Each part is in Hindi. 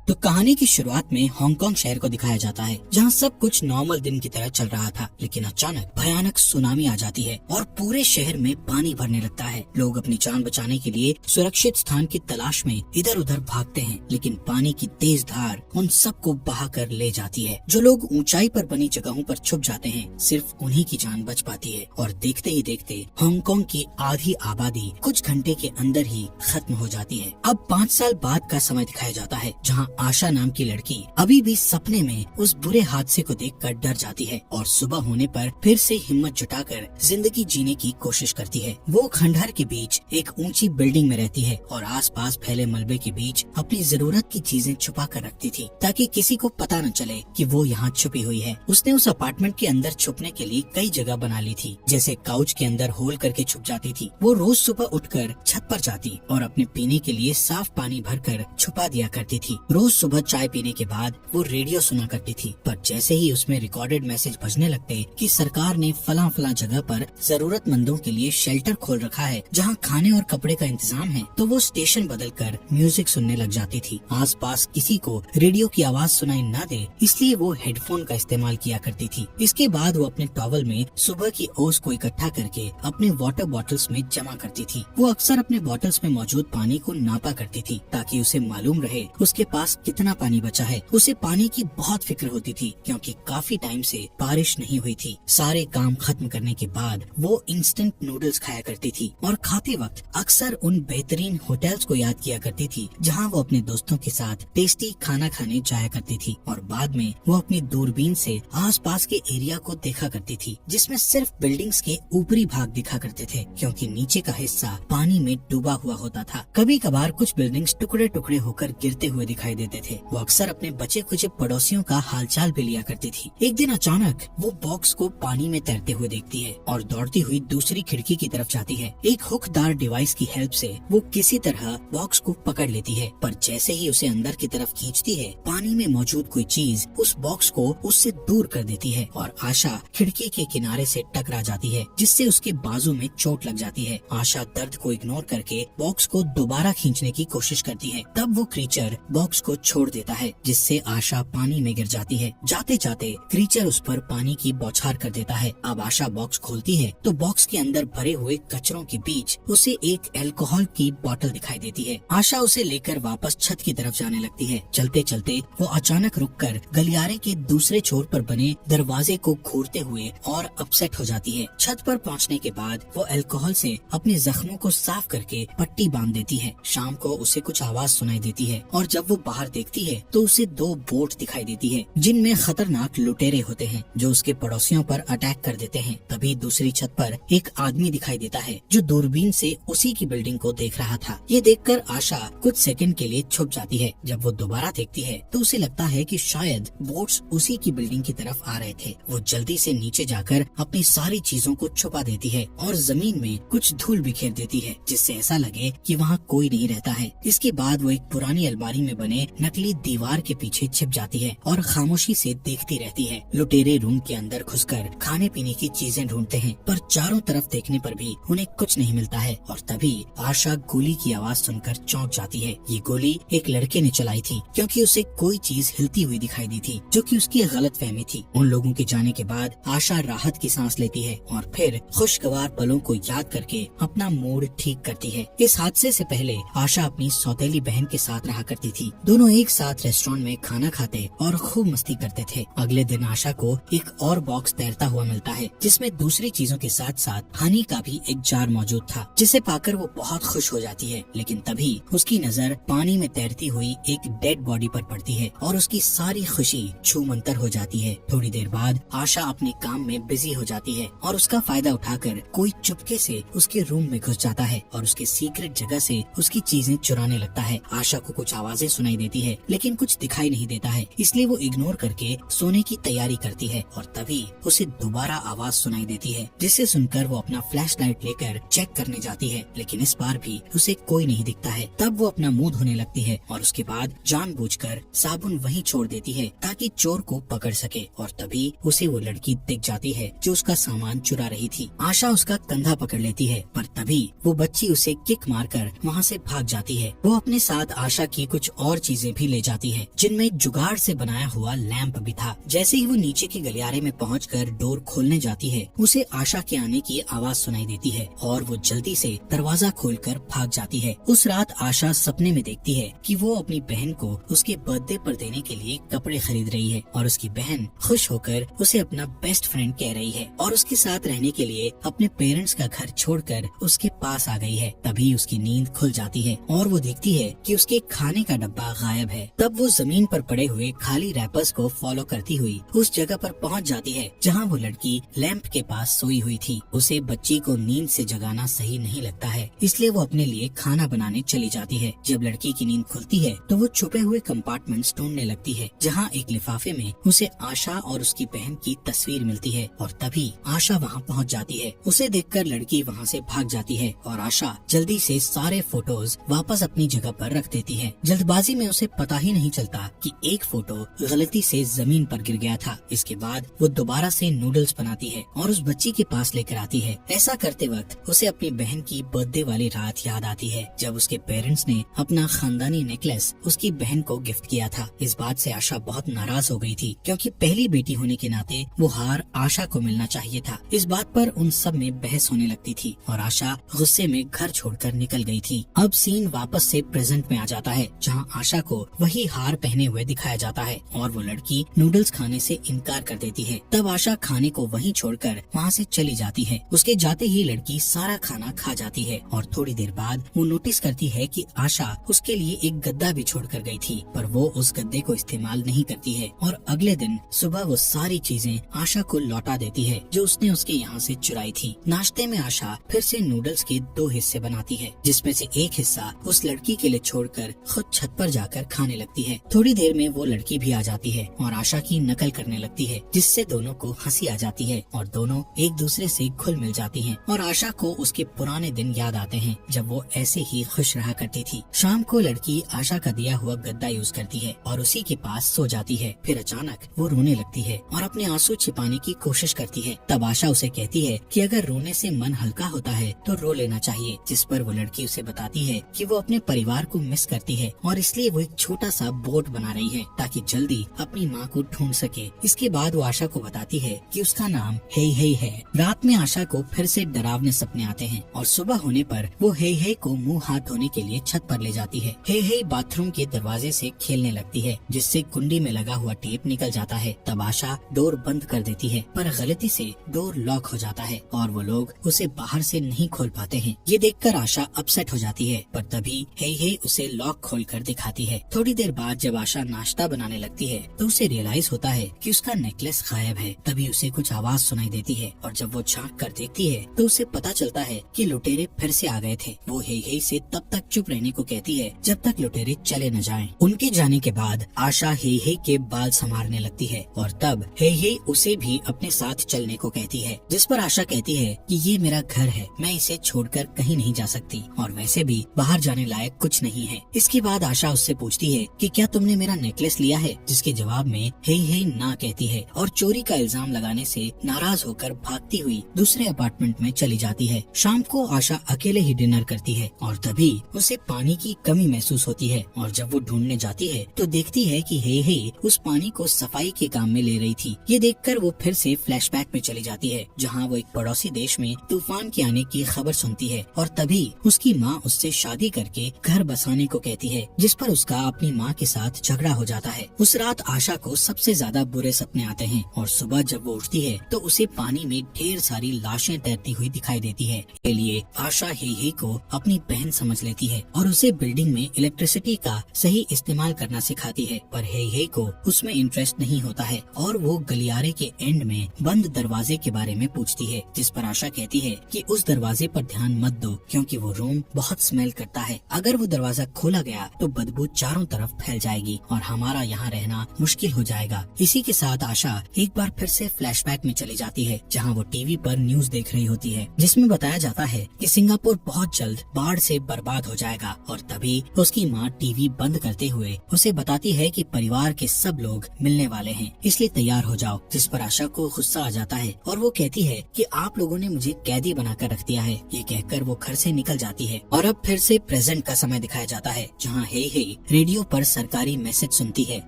तो कहानी की शुरुआत में हांगकांग शहर को दिखाया जाता है, जहाँ सब कुछ नॉर्मल दिन की तरह चल रहा था। लेकिन अचानक भयानक सुनामी आ जाती है और पूरे शहर में पानी भरने लगता है। लोग अपनी जान बचाने के लिए सुरक्षित स्थान की तलाश में इधर उधर भागते हैं, लेकिन पानी की तेज धार उन सबको बहा कर ले जाती है। जो लोग ऊंचाई पर बनी जगहों पर छुप जाते हैं, सिर्फ उन्हीं की जान बच पाती है। और देखते ही देखते हांगकांग की आधी आबादी कुछ घंटे के अंदर ही खत्म हो जाती है। अब 5 साल बाद का समय दिखाया जाता है, जहाँ आशा नाम की लड़की अभी भी सपने में उस बुरे हादसे को देखकर डर जाती है और सुबह होने पर फिर से हिम्मत जुटाकर जिंदगी जीने की कोशिश करती है। वो खंडहर के बीच एक ऊंची बिल्डिंग में रहती है और आसपास फैले मलबे के बीच अपनी जरूरत की चीजें छुपा कर रखती थी, ताकि किसी को पता न चले कि वो यहाँ छुपी हुई है। उसने उस अपार्टमेंट के अंदर छुपने के लिए कई जगह बना ली थी, जैसे काउच के अंदर होल करके छुप जाती थी। वो रोज सुबह उठकर छत पर जाती और अपने पीने के लिए साफ पानी भरकर छुपा दिया करती थी। रोज सुबह चाय पीने के बाद वो रेडियो सुना करती थी, पर जैसे ही उसमें रिकॉर्डेड मैसेज बजने लगते कि सरकार ने फला फला जगह पर जरूरतमंदों के लिए शेल्टर खोल रखा है, जहाँ खाने और कपड़े का इंतजाम है, तो वो स्टेशन बदलकर म्यूजिक सुनने लग जाती थी। आसपास किसी को रेडियो की आवाज सुनाई न दे, इसलिए वो हेडफोन का इस्तेमाल किया करती थी। इसके बाद वो अपने टॉवल में सुबह की ओस को इकट्ठा करके अपने वाटर बॉटल्स में जमा करती थी। वो अक्सर अपने बॉटल्स में मौजूद पानी को नापा करती थी, ताकि उसे मालूम रहे उसके पास कितना पानी बचा है। उसे पानी की बहुत फिक्र होती थी, क्योंकि काफी टाइम से बारिश नहीं हुई थी। सारे काम खत्म करने के बाद वो इंस्टेंट नूडल्स खाया करती थी और खाते वक्त अक्सर उन बेहतरीन होटल्स को याद किया करती थी, जहां वो अपने दोस्तों के साथ टेस्टी खाना खाने जाया करती थी। और बाद में वो अपनी दूरबीन से आसपास के एरिया को देखा करती थी, जिसमें सिर्फ बिल्डिंग्स के ऊपरी भाग दिखा करते थे, क्योंकि नीचे का हिस्सा पानी में डूबा हुआ होता था। कभी कभार कुछ बिल्डिंग्स टुकड़े टुकड़े होकर गिरते हुए दिखाई देते थे। वो अक्सर अपने बचे कुछ पड़ोसियों का हालचाल भी लिया करती थी। एक दिन अचानक वो बॉक्स को पानी में तैरते हुए देखती है और दौड़ती हुई दूसरी खिड़की की तरफ जाती है। एक हुकदार डिवाइस की हेल्प से वो किसी तरह बॉक्स को पकड़ लेती है, पर जैसे ही उसे अंदर की तरफ खींचती है, पानी में मौजूद कोई चीज उस बॉक्स को उससे दूर कर देती है और आशा खिड़की के किनारे से टकरा जाती है, जिससे उसके बाजू में चोट लग जाती है। आशा दर्द को इग्नोर करके बॉक्स को दोबारा खींचने की कोशिश करती है। तब वो क्रीचर बॉक्स को छोड़ देता है, जिससे आशा पानी में गिर जाती है। जाते जाते क्रीचर उस पर पानी की बौछार कर देता है। अब आशा बॉक्स खोलती है तो बॉक्स के अंदर भरे हुए कचरों के बीच उसे एक अल्कोहल की बोतल दिखाई देती है। आशा उसे लेकर वापस छत की तरफ जाने लगती है। चलते चलते वो अचानक रुककर गलियारे के दूसरे छोर पर बने दरवाजे को घूरते हुए और अपसेट हो जाती है। छत पर पहुंचने के बाद वो अल्कोहल से अपने जख्मों को साफ करके पट्टी बांध देती है। शाम को उसे कुछ आवाज सुनाई देती है और जब वो बाहर देखती है तो उसे 2 बोट दिखाई देती है, जिनमें खतरनाक लुटेरे होते हैं, जो उसके पड़ोसियों पर अटैक कर देते हैं। तभी दूसरी छत पर एक आदमी दिखाई देता है, जो दूरबीन से उसी की बिल्डिंग को देख रहा था। ये देखकर आशा कुछ सेकंड के लिए छुप जाती है। जब वो दोबारा देखती है तो उसे लगता है कि शायद बोट्स उसी की बिल्डिंग की तरफ आ रहे थे। वो जल्दी से नीचे जाकर अपनी सारी चीजों को छुपा देती है और जमीन में कुछ धूल बिखेर देती है, जिससे ऐसा लगे कि वहाँ कोई नहीं रहता है। इसके बाद वो एक पुरानी अलमारी में बने नकली दीवार के पीछे छिप जाती है और खामोशी से देखती रहती है। लुटेरे रूम के अंदर घुसकर खाने पीने की चीजें ढूंढते हैं, पर चारों तरफ देखने पर भी उन्हें कुछ नहीं मिलता है। और तभी आशा गोली की आवाज सुनकर चौंक जाती है। ये गोली एक लड़के ने चलाई थी, क्योंकि उसे कोई चीज हिलती हुई दिखाई दी थी, जो कि उसकी गलतफहमी थी। उन लोगों के जाने के बाद आशा राहत की सांस लेती है और फिर खुशगवार पलों को याद करके अपना मूड ठीक करती है। इस हादसे से पहले आशा अपनी सौतेली बहन के साथ रहा करती थी। दोनों एक साथ रेस्टोरेंट में खाना खाते और खूब मस्ती करते थे। अगले दिन आशा को एक और बॉक्स तैरता हुआ मिलता है, जिसमें दूसरी चीजों के साथ साथ हनी का भी एक जार मौजूद था, जिसे पाकर वो बहुत खुश हो जाती है। लेकिन तभी उसकी नजर पानी में तैरती हुई एक डेड बॉडी पर पड़ती है और उसकी सारी खुशी छूमंतर हो जाती है। थोड़ी देर बाद आशा अपने काम में बिजी हो जाती है और उसका फायदा उठाकर कोई चुपके से उसके रूम में घुस जाता है और उसके सीक्रेट जगह से उसकी चीजें चुराने लगता है। आशा को कुछ आवाजें सुनाई देती है, लेकिन कुछ दिखाई नहीं देता है, इसलिए वो इग्नोर करके सोने की तैयारी करती है। और तभी उसे दोबारा आवाज सुनाई देती है, जिसे सुनकर वो अपना फ्लैशलाइट लेकर चेक करने जाती है, लेकिन इस बार भी उसे कोई नहीं दिखता है। तब वो अपना मुंह धोने लगती है और उसके बाद जानबूझकर साबुन वहीं छोड़ देती है, ताकि चोर को पकड़ सके। और तभी उसे वो लड़की दिख जाती है, जो उसका सामान चुरा रही थी। आशा उसका कंधा पकड़ लेती है, पर तभी वो बच्ची उसे किक मारकर वहाँ से भाग जाती है। वो अपने साथ आशा की कुछ और चीजें चीजें भी ले जाती है, जिनमें जुगाड़ से बनाया हुआ लैंप भी था। जैसे ही वो नीचे के गलियारे में पहुंचकर डोर खोलने जाती है, उसे आशा के आने की आवाज सुनाई देती है और वो जल्दी से दरवाजा खोलकर भाग जाती है। उस रात आशा सपने में देखती है कि वो अपनी बहन को उसके बर्थडे पर देने के लिए कपड़े खरीद रही है और उसकी बहन खुश होकर उसे अपना बेस्ट फ्रेंड कह रही है और उसके साथ रहने के लिए अपने पेरेंट्स का घर छोड़कर उसके पास आ गई है। तभी उसकी नींद खुल जाती है और वो देखती है कि उसके खाने का डब्बा गायब है। तब वो जमीन पर पड़े हुए खाली रैपर्स को फॉलो करती हुई उस जगह पर पहुंच जाती है जहां वो लड़की लैंप के पास सोई हुई थी। उसे बच्ची को नींद से जगाना सही नहीं लगता है, इसलिए वो अपने लिए खाना बनाने चली जाती है। जब लड़की की नींद खुलती है तो वो छुपे हुए कंपार्टमेंट्स ढूंढने लगती है, जहां एक लिफाफे में उसे आशा और उसकी बहन की तस्वीर मिलती है और तभी आशा वहां पहुंच जाती है। उसे देखकर लड़की वहां से भाग जाती है और आशा जल्दी से सारे फोटोज वापस अपनी जगह पर रख देती है। जल्दबाजी में उसे पता ही नहीं चलता कि एक फोटो गलती से जमीन पर गिर गया था। इसके बाद वो दोबारा से नूडल्स बनाती है और उस बच्ची के पास लेकर आती है। ऐसा करते वक्त उसे अपनी बहन की बर्थडे वाली रात याद आती है जब उसके पेरेंट्स ने अपना खानदानी नेकलेस उसकी बहन को गिफ्ट किया था। इस बात से आशा बहुत नाराज हो गई थी क्योंकि पहली बेटी होने के नाते वो हार आशा को मिलना चाहिए था। इस बात पर उन सब में बहस होने लगती थी और आशा गुस्से में घर छोड़कर निकल गई थी। अब सीन वापस से प्रेजेंट में आ जाता है जहां आशा को वही हार पहने हुए दिखाया जाता है और वो लड़की नूडल्स खाने से इनकार कर देती है। तब आशा खाने को वहीं छोड़कर वहां से चली जाती है। उसके जाते ही लड़की सारा खाना खा जाती है और थोड़ी देर बाद वो नोटिस करती है कि आशा उसके लिए एक गद्दा भी छोड़ कर गई थी, पर वो उस गद्दे को इस्तेमाल नहीं करती है और अगले दिन सुबह वो सारी चीजें आशा को लौटा देती है जो उसने उसके यहाँ से चुराई थी। नाश्ते में आशा फिर से नूडल्स के 2 हिस्से बनाती है, जिसमें से एक हिस्सा उस लड़की के लिए छोड़कर खुद छत पर जाकर खाने लगती है। थोड़ी देर में वो लड़की भी आ जाती है और आशा की नकल करने लगती है, जिससे दोनों को हंसी आ जाती है और दोनों एक दूसरे से घुल मिल जाती हैं और आशा को उसके पुराने दिन याद आते हैं जब वो ऐसे ही खुश रहा करती थी। शाम को लड़की आशा का दिया हुआ गद्दा यूज करती है और उसी के पास सो जाती है। फिर अचानक वो रोने लगती है और अपने आंसू छिपाने की कोशिश करती है। तब आशा उसे कहती है कि अगर रोने से मन हल्का होता है तो रो लेना चाहिए, जिस पर वो लड़की उसे बताती है कि वो अपने परिवार को मिस करती है और इसलिए वो एक छोटा सा बोट बना रही है ताकि जल्दी अपनी माँ को ढूंढ सके। इसके बाद वो आशा को बताती है कि उसका नाम हे है। रात में आशा को फिर से डरावने सपने आते हैं और सुबह होने पर वो हे को मुंह हाथ धोने के लिए छत पर ले जाती है। हे बाथरूम के दरवाजे से खेलने लगती है, जिससे कुंडी में लगा हुआ टेप निकल जाता है। तब आशा डोर बंद कर देती है, पर गलती से डोर लॉक हो जाता है और वो लोग उसे बाहर से नहीं खोल पाते हैं। ये देखकर आशा अपसेट हो जाती है, पर तभी हे उसे लॉक खोलकर दिखाती है। थोड़ी देर बाद जब आशा नाश्ता बनाने लगती है तो उसे रियलाइज होता है कि उसका नेकलेस गायब है। तभी उसे कुछ आवाज सुनाई देती है और जब वो झांक कर देखती है तो उसे पता चलता है कि लुटेरे फिर से आ गए थे। वो हे से तब तक चुप रहने को कहती है जब तक लुटेरे चले न जाएं। उनके जाने के बाद आशा हे के बाल संवारने लगती है और तब हे उसे भी अपने साथ चलने को कहती है, जिस पर आशा कहती है कि ये मेरा घर है, मैं इसे छोड़कर कहीं नहीं जा सकती और वैसे भी बाहर जाने लायक कुछ नहीं है। इसके बाद आशा उससे पूछती है कि क्या तुमने मेरा नेकलेस लिया है, जिसके जवाब में हे ना कहती है और चोरी का इल्जाम लगाने से नाराज होकर भागती हुई दूसरे अपार्टमेंट में चली जाती है। शाम को आशा अकेले ही डिनर करती है और तभी उसे पानी की कमी महसूस होती है और जब वो ढूंढने जाती है तो देखती है कि हे उस पानी को सफाई के काम में ले रही थी। ये देखकर वो फिर से फ्लैशबैक में चली जाती है जहाँ वो एक पड़ोसी देश में तूफान के आने की खबर सुनती है और तभी उसकी माँ उससे शादी करके घर बसाने को कहती है, जिस पर उसका अपनी माँ के साथ झगड़ा हो जाता है। उस रात आशा को सबसे ज्यादा बुरे सपने आते हैं और सुबह जब वो उठती है तो उसे पानी में ढेर सारी लाशें तैरती हुई दिखाई देती है। के लिए आशा हे को अपनी बहन समझ लेती है और उसे बिल्डिंग में इलेक्ट्रिसिटी का सही इस्तेमाल करना सिखाती है, पर हे को उसमें इंटरेस्ट नहीं होता है और वो गलियारे के एंड में बंद दरवाजे के बारे में पूछती है, जिस पर आशा कहती है कि उस दरवाजे पर ध्यान मत दो क्योंकि वो रूम बहुत स्मेल करता है। अगर वो दरवाजा खोला गया तो बदबू चारों तरफ फैल जाएगी और हमारा यहाँ रहना मुश्किल हो जाएगा। इसी के साथ आशा एक बार फिर से फ्लैशबैक में चली जाती है जहाँ वो टीवी पर न्यूज देख रही होती है, जिसमें बताया जाता है कि सिंगापुर बहुत जल्द बाढ़ से बर्बाद हो जाएगा और तभी उसकी माँ टीवी बंद करते हुए उसे बताती है कि परिवार के सब लोग मिलने वाले हैं, इसलिए तैयार हो जाओ। जिस पर आशा को गुस्सा आ जाता है और वो कहती है कि आप लोगों ने मुझे कैदी बनाकर रख दिया है। ये कहकर वो घर से निकल जाती है और अब फिर से प्रेजेंट का समय दिखाया जाता है जहाँ हे रेडियो पर सरकारी मैसेज सुनती है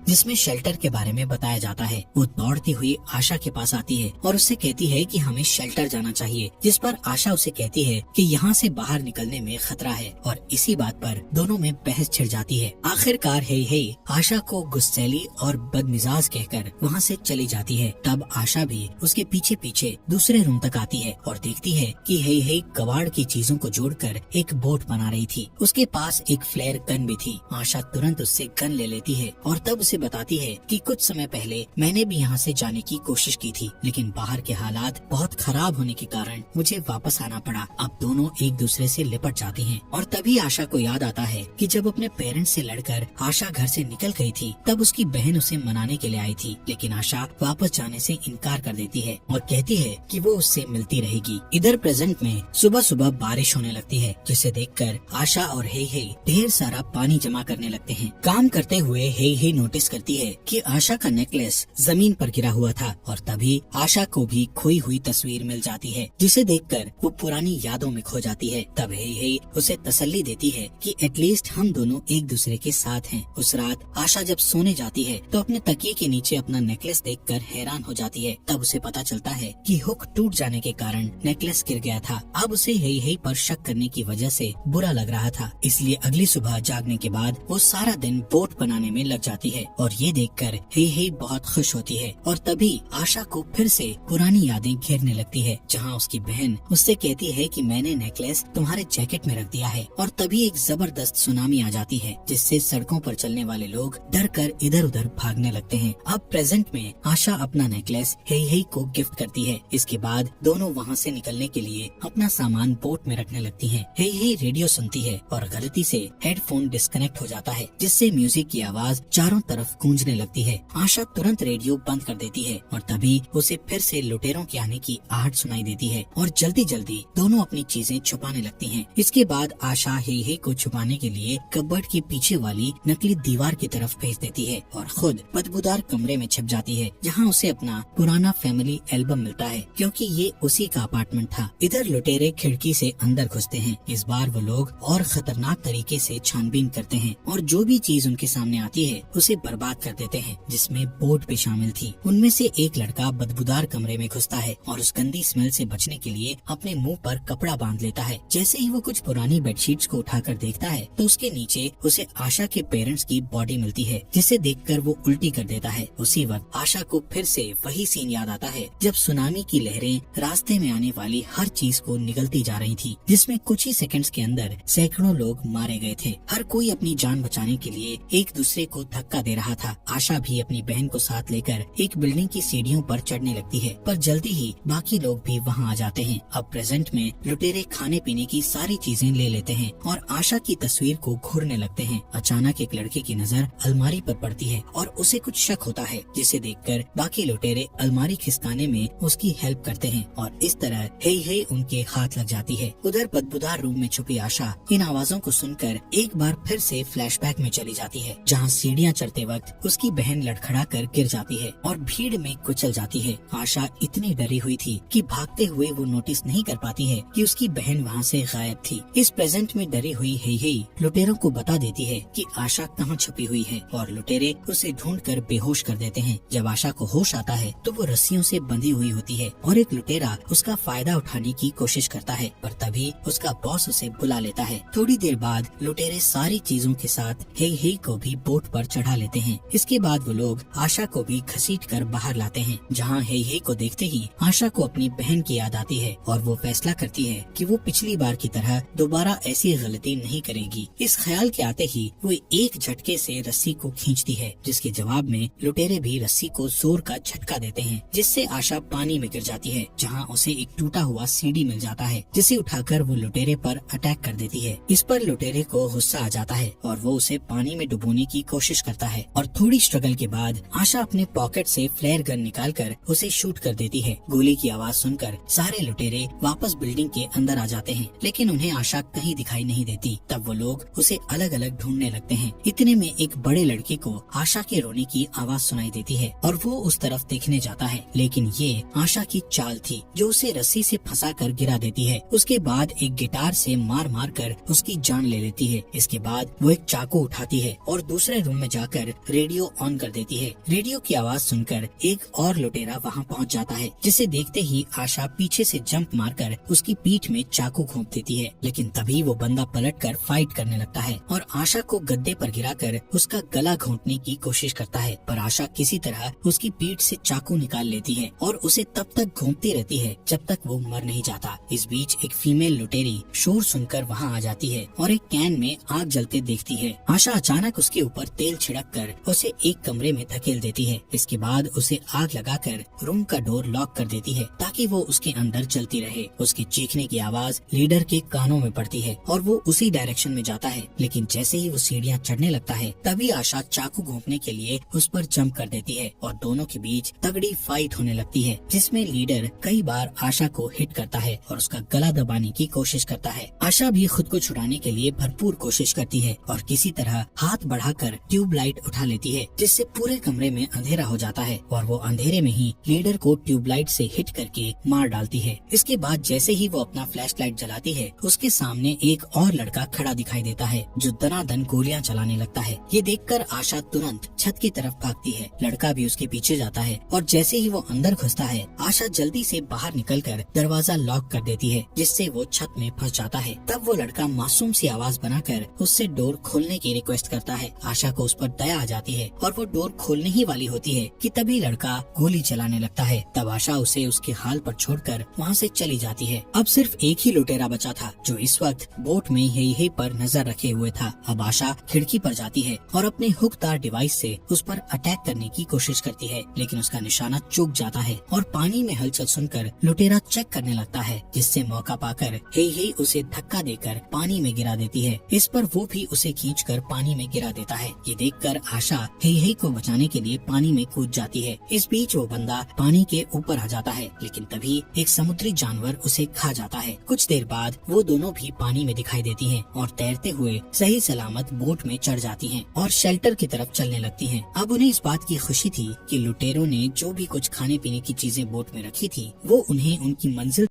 जिसमें शेल्टर के बारे में बताया जाता है। वो दौड़ती हुई आशा के पास आती है और उससे कहती है कि हमें शेल्टर जाना चाहिए, जिस पर आशा उसे कहती है कि यहाँ से बाहर निकलने में खतरा है और इसी बात पर दोनों में बहस छिड़ जाती है। आखिरकार हे आशा को गुस्सैली और बदमिजाज कहकर वहाँ से चली जाती है। तब आशा भी उसके पीछे पीछे दूसरे रूम तक आती है और देखती है कि हे कबाड़ की चीजों को जोड़कर एक बोट बना रही थी। उसके पास एक फ्लेयर गन भी थी। आशा तुरंत उससे गन ले लेती है और तब उसे बताती है कि कुछ समय पहले मैंने भी यहाँ से जाने की कोशिश की थी, लेकिन बाहर के हालात बहुत खराब होने के कारण मुझे वापस आना पड़ा। अब दोनों एक दूसरे से लिपट जाती हैं और तभी आशा को याद आता है कि जब अपने पेरेंट्स से लड़कर आशा घर से निकल गई थी तब उसकी बहन उसे मनाने के लिए आई थी, लेकिन आशा वापस जाने से इनकार कर देती है और कहती है कि वो उससे मिलती रहेगी। इधर प्रेजेंट में सुबह सुबह बारिश होने लगती है, जिसे देखकर आशा और हे ढेर सारा पानी जमा करने लगते हैं। काम करते हुए हे नोटिस करती है कि आशा का नेकलेस जमीन पर गिरा हुआ था और तभी आशा को भी खोई हुई तस्वीर मिल जाती है, जिसे देखकर वो पुरानी यादों में खो जाती है। तब हे उसे तसल्ली देती है कि एटलीस्ट हम दोनों एक दूसरे के साथ हैं। उस रात आशा जब सोने जाती है तो अपने तकिए के नीचे अपना नेकलेस देखकर हैरान हो जाती है। तब उसे पता चलता है कि हुक टूट जाने के कारण नेकलेस गिर गया था। अब उसे हे पर शक करने की वजह से बुरा लग रहा था, इसलिए अगली सुबह जागने के बाद वो सारा दिन बोट बनाने में लग जाती है और ये देखकर हे बहुत खुश होती है। और तभी आशा को फिर से पुरानी यादें घेरने लगती है, जहाँ उसकी बहन उससे कहती है कि मैंने नेकलेस तुम्हारे जैकेट में रख दिया है। और तभी एक जबरदस्त सुनामी आ जाती है, जिससे सड़कों पर चलने वाले लोग डर कर इधर उधर भागने लगते हैं। अब प्रेजेंट में आशा अपना नेकलेस हे को गिफ्ट करती है। इसके बाद दोनों वहाँ से निकलने के लिए अपना सामान बोट में रखने लगती हैं। हे रेडियो सुनती है और गलती से हेडफोन डिस्कनेक्ट हो जाता है, जिससे म्यूजिक की आवाज चारों तरफ गूंजने लगती है। आशा तुरंत रेडियो बंद कर देती है और तभी उसे फिर से लुटेरों के आने की आहट सुनाई देती है और जल्दी जल्दी दोनों अपनी चीजें छुपाने लगती हैं। इसके बाद आशा हे को छुपाने के लिए कबर्ड के पीछे वाली नकली दीवार की तरफ भेज देती है और खुद बदबूदार कमरे में छिप जाती है, जहाँ उसे अपना पुराना फैमिली एल्बम मिलता है, क्योंकि ये उसी का अपार्टमेंट था। इधर लुटेरे खिड़की से अंदर घुसते हैं। इस बार वो लोग और खतरनाक तरीके से छानबीन करते हैं और जो भी चीज उनके सामने आती है उसे बर्बाद कर देते हैं, जिसमें बोट भी शामिल थी। उनमें से एक लड़का बदबूदार कमरे में घुसता है और उस गंदी स्मेल से बचने के लिए अपने मुंह पर कपड़ा बांध लेता है। जैसे ही वो कुछ पुरानी बेडशीट्स को उठाकर देखता है तो उसके नीचे उसे आशा के पेरेंट्स की बॉडी मिलती है, जिसे देखकर वो उल्टी कर देता है। उसी वक्त आशा को फिर से वही सीन याद आता है जब सुनामी की लहरें रास्ते में आने वाली हर चीज को निगलती जा रही थी, जिसमें कुछ ही सेकंड्स के अंदर सैकड़ों लोग मारे गए थे। हर कोई अपनी जान बचाने के लिए एक दूसरे को धक्का दे रहा था। आशा भी अपनी बहन को साथ लेकर एक बिल्डिंग की सीढ़ियों पर चढ़ने लगती है, पर जल्दी ही बाकी लोग भी वहाँ आ जाते हैं। अब प्रेजेंट में लुटेरे खाने पीने की सारी चीजें ले लेते हैं और आशा की तस्वीर को घूरने लगते हैं। अचानक एक लड़के की नजर अलमारी पर पड़ती है और उसे कुछ शक होता है, जिसे देखकर बाकी लुटेरे अलमारी खिसकाने में उसकी हेल्प करते हैं और इस तरह हे उनके हाथ लग जाती है। उधर बदबूदार रूम में छुपी आशा इन आवाजों को सुनकर एक बार फिर से फ्लैशबैक में चली जाती है, जहाँ सीढ़ियाँ चढ़ते वक्त उसकी बहन लड़खड़ा कर गिर जाती है और भीड़ में कुचल जाती है। आशा इतनी डरी हुई थी कि भागते हुए वो नोटिस नहीं कर पाती है कि उसकी बहन वहाँ से गायब थी। इस प्रेजेंट में डरी हुई हे लुटेरों को बता देती है कि आशा कहाँ छुपी हुई है और लुटेरे उसे ढूंढकर बेहोश कर देते हैं। जब आशा को होश आता है तो वो रस्सियों से बंधी हुई होती है और एक लुटेरा उसका फायदा उठाने की कोशिश करता है, पर तभी उसका बॉस उसे बुला लेता है। थोड़ी देर बाद लुटेरे सारी चीजों के साथ हे को भी बोट पर चढ़ा लेते हैं। इसके बाद वो लोग आशा को भी घसीट कर बाहर लाते हैं, जहाँ हे को देखते ही आशा को अपनी बहन की याद आती है और वो फैसला करती है कि वो पिछली बार की तरह दोबारा ऐसी गलती नहीं करेगी। इस ख्याल के आते ही वो एक झटके से रस्सी को खींचती है, जिसके जवाब में लुटेरे भी रस्सी को जोर का झटका देते हैं, जिससे आशा पानी में गिर जाती है, जहाँ उसे एक टूटा हुआ सीढ़ी मिल जाता है, जिसे उठाकर वो लुटेरे पर अटैक कर देती है। इस पर लुटेरे को गुस्सा आ जाता है और वो उसे पानी में डुबोने की कोशिश करता है और थोड़ी स्ट्रगल के बाद आशा अपने पॉकेट से फ्लेयर गन निकालकर उसे शूट कर देती है। गोली की आवाज सुनकर सारे लुटेरे वापस बिल्डिंग के अंदर आ जाते हैं, लेकिन उन्हें आशा कहीं दिखाई नहीं देती। तब वो लोग उसे अलग अलग ढूंढने लगते हैं। इतने में एक बड़े लड़के को आशा के रोने की आवाज सुनाई देती है और वो उस तरफ देखने जाता है, लेकिन ये आशा की चाल थी जो उसे रस्सी से फंसा कर गिरा देती है। उसके बाद एक गिटार से मार मार कर उसकी जान ले लेती है। इसके बाद वो एक चाकू उठाती है और दूसरे रूम में जाकर रेडियो ऑन कर देती है। रेडियो की आवाज सुनकर एक और लुटेरा वहाँ पहुँच जाता है, जिसे देखते ही आशा पीछे से जंप मारकर उसकी पीठ में चाकू घोंप देती है। लेकिन तभी वो बंदा पलटकर फाइट करने लगता है और आशा को गद्दे पर गिराकर उसका गला घोंटने की कोशिश करता है, पर आशा किसी तरह उसकी पीठ से चाकू निकाल लेती है और उसे तब तक घोंपती रहती है जब तक वो मर नहीं जाता। इस बीच एक फीमेल लुटेरी शोर सुनकर वहाँ आ जाती है और एक कैन में आग जलते देखती है। आशा अचानक उसके ऊपर तेल छिड़क कर उसे एक कमरे में धकेल देती है। इसके बाद उसे आग लगाकर रूम का डोर लॉक कर देती है ताकि वो उसके अंदर जलती रहे। उसके चीखने की आवाज लीडर के कानों में पड़ती है और वो उसी डायरेक्शन में जाता है, लेकिन जैसे ही वो सीढ़ियाँ चढ़ने लगता है तभी आशा चाकू घोंपने के लिए उस पर जंप कर देती है और दोनों के बीच तगड़ी फाइट होने लगती है, जिसमें लीडर कई बार आशा को हिट करता है और उसका गला दबाने की कोशिश करता है। आशा भी खुद को छुड़ाने के लिए भरपूर कोशिश करती है और किसी तरह हाथ बढ़ाकर ट्यूबलाइट उठा लेती है, जिससे पूरे कमरे में अंधेरा हो जाता है और वो अंधेरे में ही लीडर को ट्यूबलाइट से हिट करके मार डालती है। इसके बाद जैसे ही वो अपना फ्लैशलाइट जलाती है, उसके सामने एक और लड़का खड़ा दिखाई देता है जो दनादन गोलियां चलाने लगता है। ये देखकर आशा तुरंत छत की तरफ भागती है। लड़का भी उसके पीछे जाता है और जैसे ही वो अंदर घुसता है, आशा जल्दी से बाहर निकलकर दरवाजा लॉक कर देती है, जिससे वो छत में फंस जाता है। तब वो लड़का मासूम सी आवाज बनाकर उससे डोर खोलने की रिक्वेस्ट करता है। आशा को उस पर दया आ जाती है और वो डोर खोलने ही वाली होती है कि तभी लड़का गोली चलाने लगता है। तब आशा उसे उसके हाल पर छोड़कर वहाँ से चली जाती है। अब सिर्फ एक ही लुटेरा बचा था जो इस वक्त बोट में यही पर नजर रखे हुए था। अब आशा खिड़की पर जाती है और अपने हुकदार डिवाइस से उस पर अटैक करने की कोशिश करती है, लेकिन उसका निशाना चूक जाता है और पानी में हलचल सुनकर लुटेरा चेक करने लगता है, जिससे मौका पाकर हे उसे धक्का देकर पानी में गिरा देती है। इस पर वो भी उसे खींचकर पानी में गिरा देता है। ये देखकर आशा हे को बचाने के लिए पानी में कूद जाती है। इस बीच वो बंदा पानी के ऊपर आ जाता है, लेकिन तभी एक समुद्री जानवर उसे खा जाता है। कुछ देर बाद वो दोनों भी पानी में दिखाई देती हैं और तैरते हुए सही सलामत बोट में चढ़ जाती हैं और शेल्टर की तरफ चलने लगती हैं। अब उन्हें इस बात की खुशी थी कि लुटेरों ने जो भी कुछ खाने पीने की चीजें बोट में रखी थी वो उन्हें उनकी मंजिल